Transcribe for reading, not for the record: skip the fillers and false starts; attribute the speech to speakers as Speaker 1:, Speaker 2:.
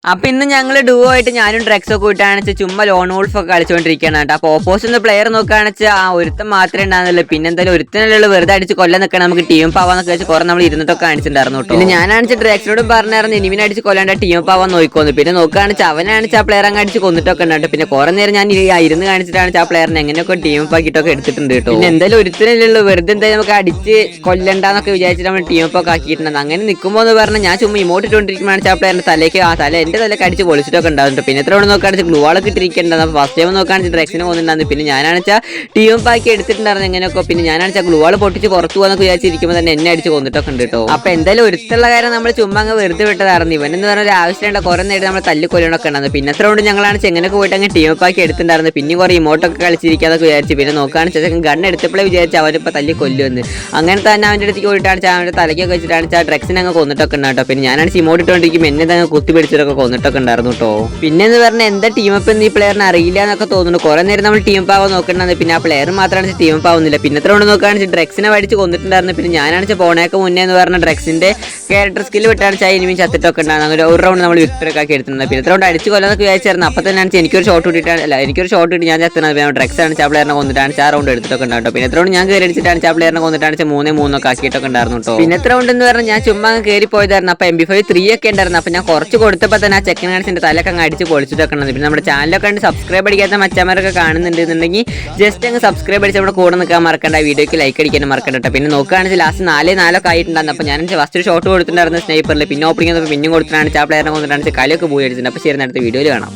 Speaker 1: അപ്പൊ ഇന്ന് ഞങ്ങൾ ഡുവോ ആയിട്ട് ഞാനും ഡ്രഗ്സ് ഒക്കെ ഇട്ടാണെന്ന് ചുമ്മാ ലോൺ വോൾഫ് ഒക്കെ കളിച്ചുകൊണ്ടിരിക്കുകയാണ് കേട്ടോ. അപ്പൊ ഓപ്പോസിറ്റ് പ്ലെയർ നോക്കുകയാണെന്ന് വെച്ചാൽ ആ ഒരുത്തം മാത്രമേ ഉണ്ടാകുന്നില്ല, പിന്നെ എന്തായാലും ഒരുത്തനുള്ള വെറുതെ അടിച്ച് കൊല്ലം നിൽക്കണം, നമുക്ക് ടീം പാവാന്നൊക്കെ വെച്ച് കുറെ നമ്മൾ ഇരുന്നിട്ടൊക്കെ കാണിച്ചിട്ടുണ്ടായിരുന്നു കേട്ടോ. പിന്നെ ഞാനാണിച്ച് ഡ്രഗ്സിനോടും പറഞ്ഞായിരുന്നു ഇനിമിനെ അടിച്ച് കൊല്ലാണ്ട് ടീം പാവാൻ നോക്കിക്കോന്നു. പിന്നെ നോക്കുകയാണെന്ന് അവനാണിച്ച് ആ പ്ലെയർ അങ്ങ് അടിച്ച് കൊന്നിട്ടൊക്കെ ഉണ്ട്. പിന്നെ കുറെ നേരം ഞാൻ ഇരുന്ന് കാണിച്ചിട്ടാണ് ആ പ്ലെയറിനെ എങ്ങനെയൊക്കെ ടീം പാക്കിയിട്ടൊക്കെ എടുത്തിട്ടുണ്ട് കേട്ടോ. പിന്നെ എന്തായാലും ഒരുത്തനല്ലോ വെറുതെ എന്തായാലും നമുക്ക് അടിച്ച് കൊല്ലണ്ടെന്നൊക്കെ വിചാരിച്ചിട്ട് നമ്മൾ ടീം പാക്ക് ആക്കിയിട്ടുണ്ട്. അങ്ങനെ നിൽക്കുമ്പോൾ എന്ന് പറഞ്ഞാൽ ഞാൻ ചുമ്മാ ഇമോട്ട് ഇട്ടുകൊണ്ടിരിക്കുമ്പോഴാണ് ആ പ്ലെയറിന്റെ തലേക്ക് ആ തല എന്റെ തലക്ക് അടിച്ച് പൊളിച്ചിട്ടൊക്കെ ഉണ്ടാകുന്നുണ്ട്. പിന്നെ എത്ര നോക്കുകയാണെങ്കിൽ ഗ്ലൂ വാളൊക്കെ ഇട്ടിരിക്കേണ്ടത്. അപ്പോൾ ഫസ്റ്റ് ടൈം നോക്കുകയാണെങ്കിൽ ഡ്രഗ്സിനെ കൊന്നിട്ടുണ്ടായിരുന്നു. പിന്നെ ഞാനാണെച്ചാൽ ടീം പാക്കി എടുത്തിട്ടുണ്ടായിരുന്നു എങ്ങനെയൊക്കെ. പിന്നെ ഞാനാണെച്ചാൽ ഗ്ലൂ വാൾ പൊട്ടിച്ച് പുറത്തു പോകാന്നൊക്കെ വിചാരിച്ചിരിക്കുമ്പോൾ തന്നെ എന്നെ അടിച്ച് കൊന്നിട്ടൊക്കെ ഉണ്ട് കേട്ടോ. അപ്പോൾ എന്തായാലും ഒരുത്തുള്ള കാര്യം നമ്മൾ ചുമ്മാ അങ്ങ് വെറുതെ വിട്ടതായിരുന്നു. ഇവനെന്ന് പറഞ്ഞാൽ ഒരു ആവശ്യമുണ്ട് കുറെ നേരം നമ്മൾ തല്ലിക്കൊല്ലണൊക്കെ ഉണ്ടായിരുന്നു. പിന്നെ എത്ര കൊണ്ട് ഞങ്ങളാണ് എങ്ങനെയൊക്കെ പോയിട്ട് അങ്ങ് ടീം പാക്കി എടുത്തിട്ടുണ്ടായിരുന്നു. പിന്നെ കുറേ ഇമോട്ടൊക്കെ കളിച്ചിരിക്കാന്നൊക്കെ വിചാരിച്ചു. പിന്നെ നോക്കുകയാണെന്ന് ഗണ്ണ് എടുത്തപ്പോഴേ വിചാരിച്ചു അവനിപ്പോൾ തല്ലി കൊല്ലുമെന്ന്. അങ്ങനെ തന്നെ അവൻ്റെ അടുത്തേക്ക് പോയിട്ടാണ് അവൻ്റെ തലയ്ക്കൊക്കെ വെച്ചിട്ടാണ് ആ ഡ്രഗ്സിനെ അങ്ങ് കൊന്നിട്ടൊക്കെ ഉണ്ടാട്ടോ. പിന്നെ ഞാനാണ് ഇമോട്ട് ഇട്ടുകൊണ്ടിരിക്കും എന്നെ അങ്ങ് കുത്തി പിടിച്ചിട്ടൊക്കെ കൊന്നിട്ടൊക്കെ ഉണ്ടായിരുന്നു കേട്ടോ. പിന്നെ എന്ന് പറഞ്ഞാൽ എന്താ ടീം അപ്പ് എന്ന് ഈ പ്ലെയറിന് അറിയില്ല എന്നൊക്കെ തോന്നുന്നു. കുറെ നേരം നമ്മൾ ടീം പാവാൻ നോക്കണമെന്ന്. പിന്നെ ആ പ്ലെയർ മാത്രമാണ് ടീം പാവുന്നില്ല. പിന്നെ എത്ര കൊണ്ട് നോക്കുകയാണെങ്കിൽ ഡ്രഗ്സിനെ പഠിച്ച് കൊന്നിട്ടുണ്ടായിരുന്നു. പിന്നെ ഞാനാണ് പോണേക്ക് മുന്നേ എന്ന് പറഞ്ഞ ഡ്രഗ്സിന്റെ ക്യാരക്ടർ സ്കില്ല് വിട്ടാണ് ഇനിമീൻ ചത്തിട്ടൊക്കെ ഉണ്ടായിരുന്നു. അങ്ങനെ ഒരു റൗണ്ട് നമ്മൾ വിക്ടറി ഒക്കെ എടുത്തിട്ടുണ്ട്. പിന്നെ എത്ര കൊണ്ട് അടിച്ച് കൊല്ലാന്നൊക്കെ വിചാരിച്ചായിരുന്നു. അപ്പോൾ തന്നെ എനിക്കൊരു ഷോട്ട് കിട്ടിയിട്ടാണ് എനിക്കൊരു ഷോട്ട് കിട്ടി ഞാൻ ചത്തുന്നത്. പിന്നെ ഡ്രഗ്സ് ആണ് ആ പ്ലെയറിനെ കൊന്നിട്ടാണ് ആ റൗണ്ട് എടുത്തിട്ടൊക്കെ ഉണ്ടാവും. പിന്നെ എത്ര കൊണ്ട് ഞാൻ കയറി അടിച്ചിട്ടാണ് ആ പ്ലെയറിനെ കൊന്നിട്ടാണ് 3-3 ആക്കിയിട്ടൊക്കെ ഉണ്ടായിരുന്നു കേട്ടോ. പിന്നെ എത്ര ഉണ്ടെന്ന് പറഞ്ഞാൽ ഞാൻ ചുമ്മാ കയറി പോയതായിരുന്നു. അപ്പോൾ MP5 3 ഒക്കെ ഉണ്ടായിരുന്നു. അപ്പോൾ ഞാൻ കുറച്ച് കൊടുത്തപ്പോൾ തന്നെ ആ ചെക്കൻ കാണിച്ചിന്റെ തലയൊക്കെ അങ്ങ് അടിച്ച് പൊളിച്ചിട്ടൊക്കെ ഉണ്ട്. പിന്നെ നമ്മുടെ ചാനലൊക്കെ കണ്ട് സബ്സ്ക്രൈബ് അടിക്കാത്ത മച്ചന്മാരൊക്കെ കാണുന്നുണ്ടെന്നുണ്ടെങ്കിൽ ജസ്റ്റ് അങ്ങ് സബ്സ്ക്രൈബ് അടിച്ച് നമ്മുടെ കൂടെ നിൽക്കാൻ മറക്കണ്ട. വീഡിയോക്ക് ലൈക്ക് അടിക്കാനും മറക്കണ്ട. പിന്നെ നോക്കുകയാണെങ്കിൽ ലാസ്റ്റ് 4-4 ആയിട്ടുണ്ടായിരുന്നു. അപ്പോൾ ഞാൻ ഫസ്റ്റ് ഷോട്ട് കൊടുത്തിട്ടുണ്ടായിരുന്നു സ്നൈപ്പറിൽ. പിന്നെ ഓപ്പണിംഗ് പിന്നും കൊടുത്തിട്ടാണ് ആ പ്ലെയറിനെ കൊണ്ടിട്ടാണ് കളിയൊക്കെ പോയി അടിച്ചിട്ടുണ്ട്. അപ്പോൾ ശരി, അടുത്ത വീഡിയോയിൽ കാണാം.